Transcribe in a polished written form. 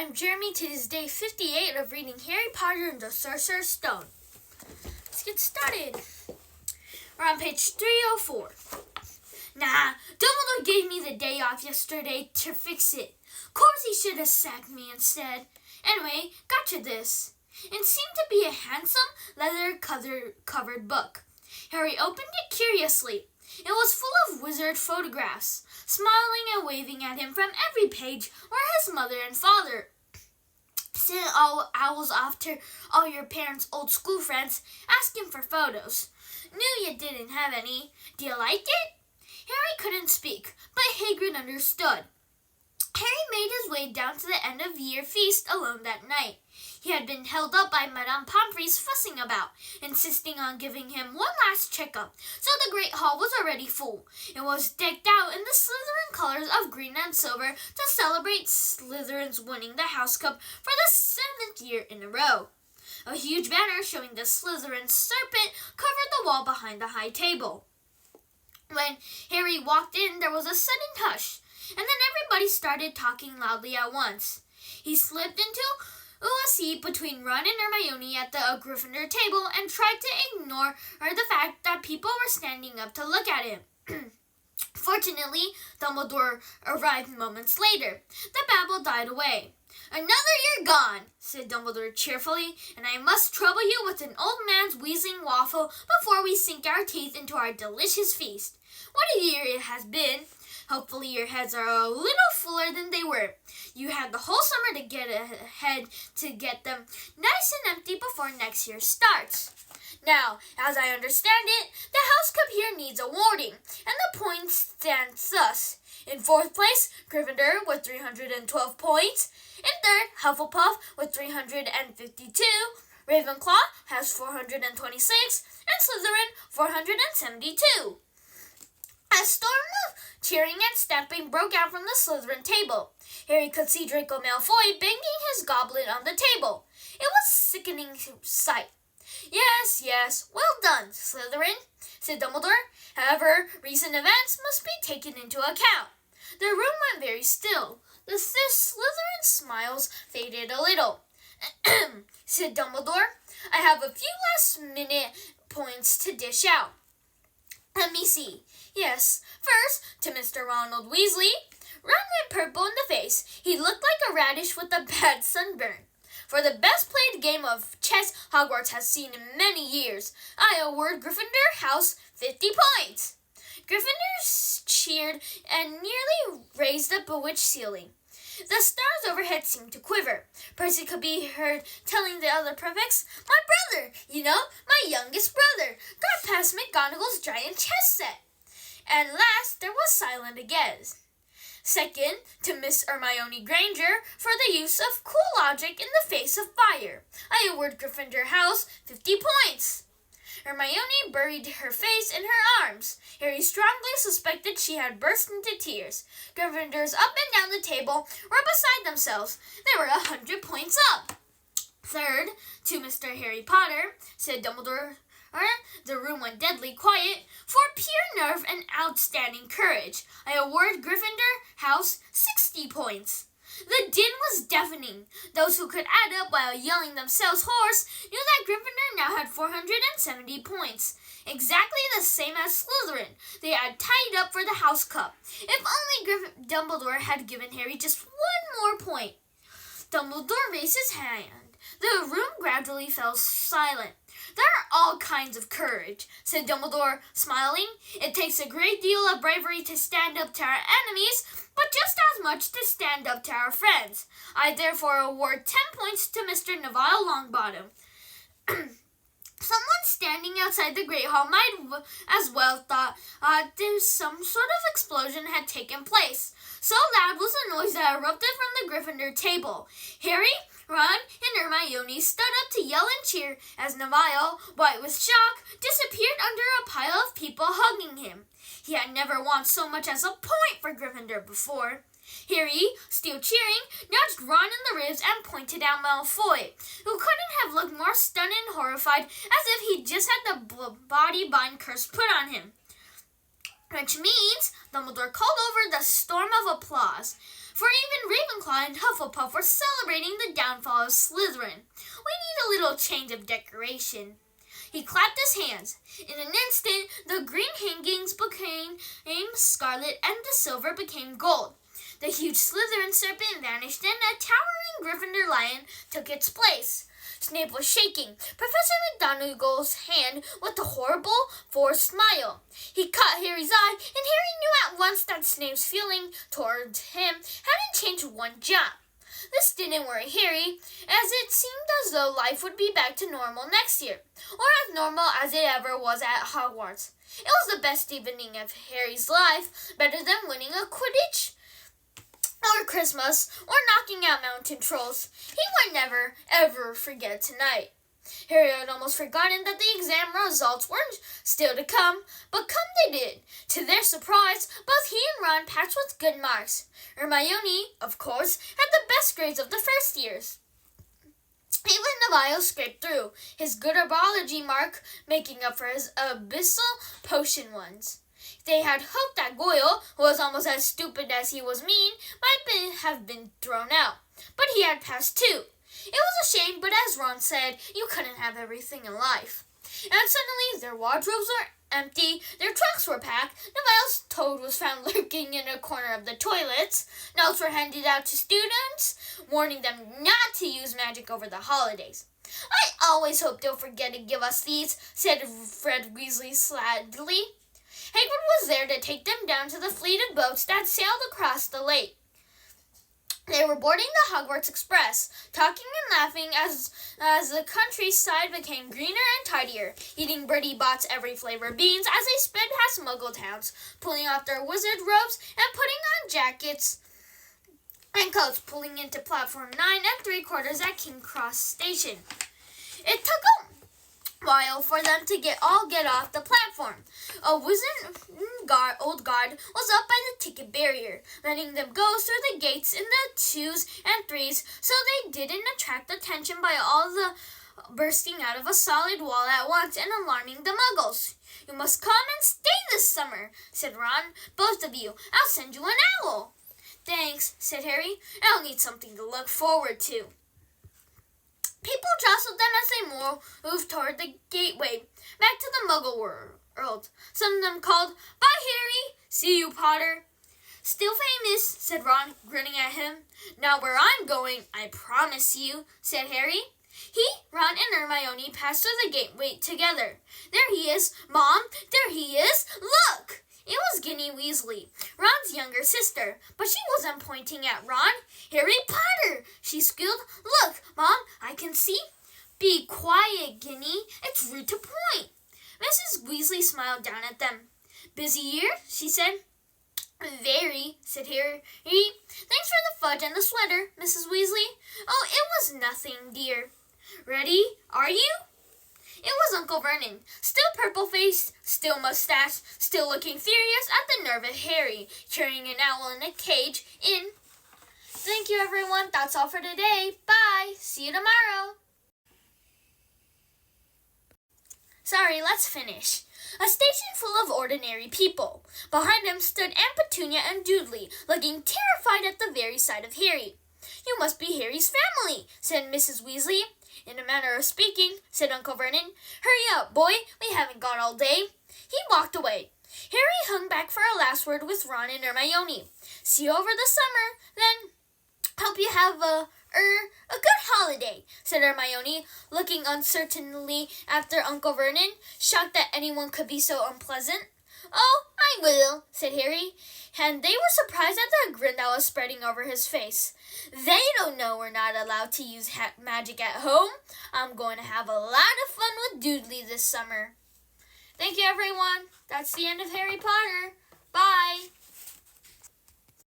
I'm Jeremy. Today's day 58 of reading Harry Potter and the Sorcerer's Stone. Let's get started. We're on page 304. Nah, Dumbledore gave me the day off yesterday to fix it. Course he should have sacked me instead. Anyway, got you this. It seemed to be a handsome leather-covered book. Harry opened it curiously. It was full of wizard photographs. Smiling and waving at him from every page were his mother and father. Sent owls off to all your parents' old school friends, asking for photos. Knew you didn't have any. Do you like it? Harry couldn't speak, but Hagrid understood. Harry made his way down to the end-of-year feast alone that night. He had been held up by Madame Pomfrey's fussing about, insisting on giving him one last checkup, so the Great Hall was already full. It was decked out in the Slytherin colors of green and silver to celebrate Slytherin's winning the House Cup for the 7th year in a row. A huge banner showing the Slytherin serpent covered the wall behind the high table. When Harry walked in, there was a sudden hush, and then everybody started talking loudly at once. He slipped into a seat between Ron and Hermione at the Gryffindor table and tried to ignore the fact that people were standing up to look at him. Fortunately, Dumbledore arrived moments later. The babble died away. "Another year gone," said Dumbledore cheerfully, "and I must trouble you with an old man's wheezing waffle before we sink our teeth into our delicious feast. What a year it has been! Hopefully your heads are a little fuller than they were. You had the whole summer to get ahead to get them nice and empty before next year starts. Now, as I understand it, the House Cup here needs awarding, and the points stand thus. In 4th place, Gryffindor with 312 points. In 3rd, Hufflepuff with 352. Ravenclaw has 426, and Slytherin 472. A storm of cheering and stamping broke out from the Slytherin table. Harry could see Draco Malfoy banging his goblet on the table. It was a sickening sight. Yes, well done, Slytherin," said Dumbledore. "However, recent events must be taken into account." The room went very still. The Slytherin smiles faded a little. Said Dumbledore. "I have a few last-minute points to dish out. Let me see. Yes, first, to Mr. Ronald Weasley. Ron went purple in the face. He looked like a radish with a bad sunburn. For the best played game of chess Hogwarts has seen in many years, I award Gryffindor House 50 points." Gryffindors cheered and nearly raised the bewitched ceiling. The stars overhead seemed to quiver. Percy could be heard telling the other prefects, "My brother, my youngest brother, got past McGonagall's giant chess set." And last, there was silence again. Second, to Miss Hermione Granger for the use of cool logic in the face of fire. I award Gryffindor House 50 points. Hermione buried her face in her arms. Harry strongly suspected she had burst into tears. Gryffindors up and down the table were beside themselves. They were 100 points up. Third, to Mr. Harry Potter, said Dumbledore. The room went deadly quiet. "For pure nerve and outstanding courage, I award Gryffindor House 60 points. The din was deafening. Those who could add up while yelling themselves hoarse knew that Gryffindor now had 470 points, exactly the same as Slytherin. They had tied up for the House Cup. If only Dumbledore had given Harry just one more point. Dumbledore raised his hand. The room gradually fell silent. "There are all kinds of courage," said Dumbledore, smiling. "It takes a great deal of bravery to stand up to our enemies, but just as much to stand up to our friends. I therefore award 10 points to Mr. Neville Longbottom." Someone standing outside the Great Hall might as well thought some sort of explosion had taken place. So loud was the noise that erupted from the Gryffindor table. Harry, Ron, and Hermione stood up to yell and cheer as Neville, white with shock, disappeared under a pile of people hugging him. He had never won so much as a point for Gryffindor before. Harry, still cheering, nudged Ron in the ribs and pointed out Malfoy, who couldn't have looked more stunned and horrified, as if he'd just had the body bind curse put on him. Which means Dumbledore called over the storm of applause. for even Ravenclaw and Hufflepuff were celebrating the downfall of Slytherin. We need a little change of decoration. He clapped his hands. In an instant, the green hangings became scarlet and the silver became gold. The huge Slytherin serpent vanished and a towering Gryffindor lion took its place. Snape was shaking Professor McGonagall's hand with a horrible, forced smile. He caught Harry's eye, and Harry knew at once that Snape's feeling toward him hadn't changed one jot. This didn't worry Harry, as it seemed as though life would be back to normal next year, or as normal as it ever was at Hogwarts. It was the best evening of Harry's life, better than winning a Quidditch or Christmas, or knocking out mountain trolls. He would never, ever forget tonight. Harry had almost forgotten that the exam results were still to come, but come they did. To their surprise, both he and Ron passed with good marks. Hermione, of course, had the best grades of the first years. Even Neville scraped through, his good herbology mark making up for his abyssal potion ones. They had hoped that Goyle, who was almost as stupid as he was mean, might have been thrown out, but he had passed too. It was a shame, but as Ron said, you couldn't have everything in life. And suddenly their wardrobes were empty, their trunks were packed, Neville's toad was found lurking in a corner of the toilets, notes were handed out to students, warning them not to use magic over the holidays. I always hope they'll forget to give us these, said Fred Weasley sadly. Hagrid was there to take them down to the fleet of boats that sailed across the lake. They were boarding the Hogwarts Express, talking and laughing as the countryside became greener and tidier, eating Bertie Bott's every flavor beans as they sped past Muggle towns, pulling off their wizard robes and putting on jackets and coats, pulling into platform 9 3/4 at King Cross Station. It took a while for them to get off the platform. A wizened old guard was up by the ticket barrier, letting them go through the gates in the 2s and 3s so they didn't attract attention by all the bursting out of a solid wall at once and alarming the Muggles. You must come and stay this summer, said Ron. Both of you. I'll send you an owl. Thanks, said Harry. I'll need something to look forward to. People jostled them as they moved toward the gateway, back to the Muggle world. Some of them called, "Bye, Harry! See you, Potter!" "Still famous," said Ron, grinning at him. "Not where I'm going, I promise you," said Harry. He, Ron, and Hermione passed through the gateway together. "There he is! Mom, there he is! Look!" It was Ginny Weasley, Ron's younger sister, but she wasn't pointing at Ron. "Harry Potter!" she squealed. "Look, Mom, I can see." "Be quiet, Ginny. It's rude to point." Mrs. Weasley smiled down at them. "Busy year?" she said. "Very," said Harry. "Thanks for the fudge and the sweater, Mrs. Weasley." "Oh, it was nothing, dear." "Ready? Are you?" It was Uncle Vernon, still purple-faced, still mustached, still looking furious at the nerve of Harry, carrying an owl in a cage in. Thank you, everyone. That's all for today. Bye. See you tomorrow. Sorry, let's finish. A station full of ordinary people. Behind them stood Aunt Petunia and Dudley, looking terrified at the very sight of Harry. "You must be Harry's family," said Mrs. Weasley. "In a manner of speaking," said Uncle Vernon. "Hurry up, boy. We haven't got all day." He walked away. Harry hung back for a last word with Ron and Hermione. "See you over the summer, then. Hope you have a good holiday," said Hermione, looking uncertainly after Uncle Vernon, shocked that anyone could be so unpleasant. "Oh, I will," said Harry, and they were surprised at the grin that was spreading over his face. "They don't know we're not allowed to use magic at home. I'm going to have a lot of fun with Dudley this summer." Thank you, everyone. That's the end of Harry Potter. Bye.